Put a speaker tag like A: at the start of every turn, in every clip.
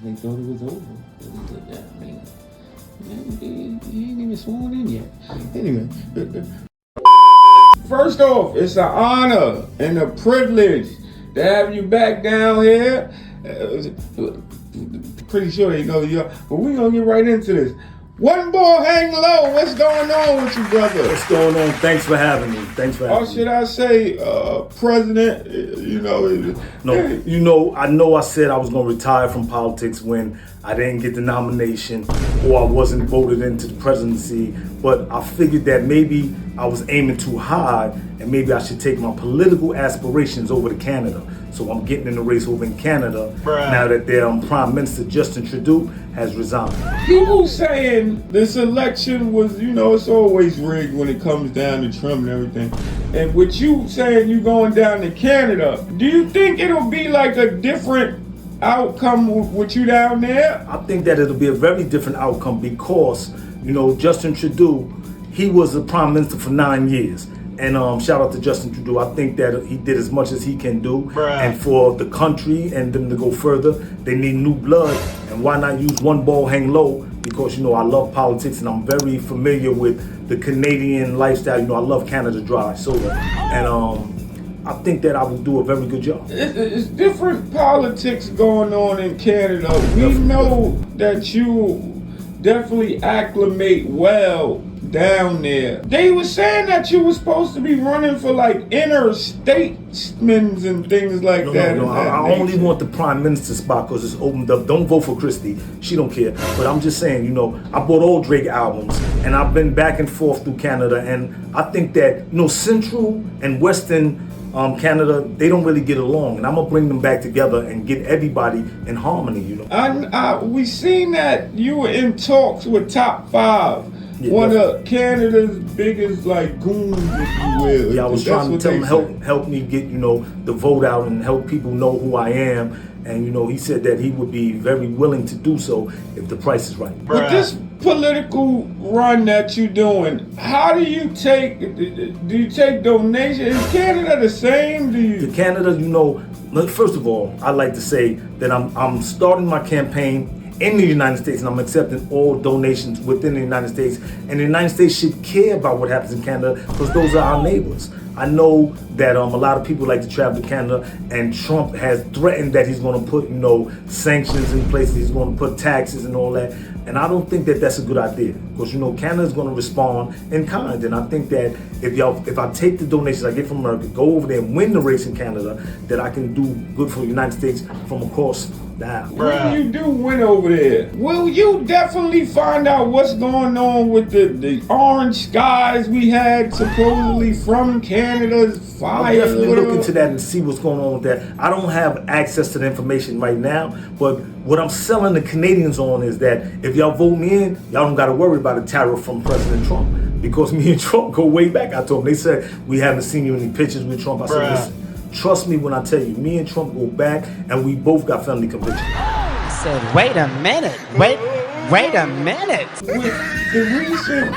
A: They thought it was over. I mean, he ain't even sworn in yet. Anyway. First off, it's an honor and a privilege to have you back down here. Pretty sure they know you, but we gonna get right into this. One ball hang low. What's going on with you, brother?
B: What's going on? Thanks for having me.
A: Or should I say, President?
B: No, I know I said I was going to retire from politics when I didn't get the nomination or I wasn't voted into the presidency, but I figured that maybe I was aiming too high and maybe I should take my political aspirations over to Canada. So I'm getting in the race over in Canada now that their Prime Minister Justin Trudeau has resigned.
A: People saying this election was, it's always rigged when it comes down to Trump and everything. And with you saying you going down to Canada, do you think it'll be like a different outcome with you down there?
B: I think that it'll be a very different outcome because, Justin Trudeau, he was the Prime Minister for 9 years. And shout out to Justin Trudeau. I think that he did as much as he can do. And for the country and them to go further, they need new blood. And why not use one ball hang low? Because, I love politics and I'm very familiar with the Canadian lifestyle. I love Canada Dry soda. And I think that I will do a very good job.
A: It's different politics going on in Canada. We know that you definitely acclimate well down there. They were saying that you were supposed to be running for like interstatesmen and things like that.
B: No, I only want the Prime Minister spot because it's opened up. Don't vote for Christie. She don't care. But I'm just saying, I bought all Drake albums and I've been back and forth through Canada, and I think that, Central and Western Canada, they don't really get along, and I'm gonna bring them back together and get everybody in harmony.
A: We seen that you were in talks with Top 5. Yeah, one of Canada's biggest goons, if you will.
B: Yeah, I was trying to tell him help me get the vote out and help people know who I am. And he said that he would be very willing to do so if the price is right.
A: With this political run that you're doing, how do you take? Do you take donations? Is Canada the same?
B: The Canada, first of all, I'd like to say that I'm starting my campaign in the United States, and I'm accepting all donations within the United States. And the United States should care about what happens in Canada because those are our neighbors. I know that a lot of people like to travel to Canada, and Trump has threatened that he's going to put, sanctions in place. He's going to put taxes and all that. And I don't think that that's a good idea because, Canada's going to respond in kind. And I think that if I take the donations I get from America, go over there and win the race in Canada, that I can do good for the United States from across.
A: When you do win over there, will you definitely find out what's going on with the orange skies we had supposedly from Canada's fire?
B: I'll definitely look into that and see what's going on with that. I don't have access to the information right now, but what I'm selling the Canadians on is that if y'all vote me in, y'all don't got to worry about a tariff from President Trump because me and Trump go way back. I told them, they said, we haven't seen you in any pictures with Trump. I said, listen, trust me when I tell you, me and Trump go back, and we both got felony convictions.
C: I said, wait a minute, wait a minute.
A: With the recent,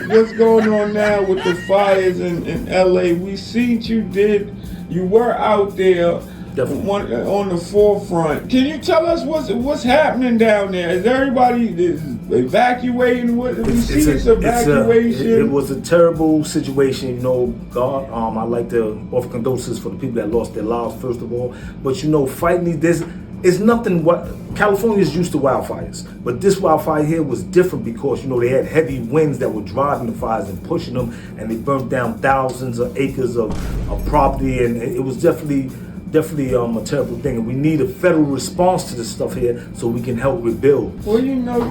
A: what's going on now with the fires in LA, we seen you were out there on the forefront. Can you tell us what's happening down there? Is everybody evacuating? Evacuation?
B: It was a terrible situation, God. I'd like to offer condolences for the people that lost their lives, first of all. But fighting these, it's nothing. California is used to wildfires, but this wildfire here was different because they had heavy winds that were driving the fires and pushing them, and they burned down thousands of acres of property, and it was definitely a terrible thing, and we need a federal response to this stuff here so we can help rebuild.
A: Well,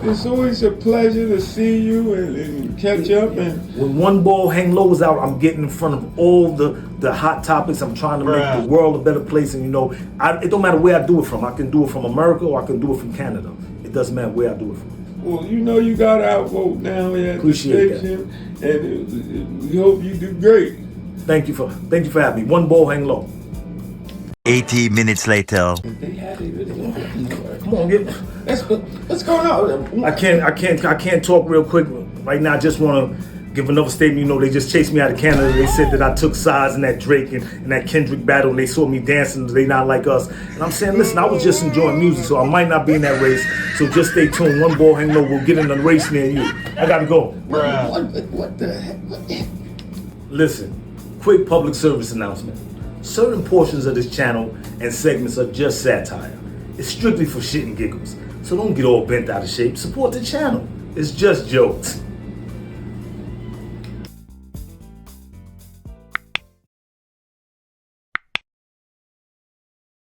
A: it's always a pleasure to see you and catch up. And
B: when one ball hang low is out, I'm getting in front of all the hot topics. I'm trying to make the world a better place, and it don't matter where I do it from. I can do it from America or I can do it from Canada. It doesn't matter where I do it from.
A: Well, you got to outvote now here at the station, and we hope you do great.
B: Thank you for having me. One ball hang low.
D: 80 minutes later.
B: Come on,
A: what's going on?
B: I can't talk real quick right now. I just want to give another statement. You know, they just chased me out of Canada. They said that I took sides in that Drake and that Kendrick battle, and they saw me dancing. They not like us. And I'm saying, listen, I was just enjoying music, so I might not be in that race. So just stay tuned. One ball hang low. We'll get in the race near you. I gotta go.
A: What the heck?
B: Listen, quick public service announcement. Certain portions of this channel and segments are just satire. It's strictly for shit and giggles. So don't get all bent out of shape. Support the channel. It's just jokes.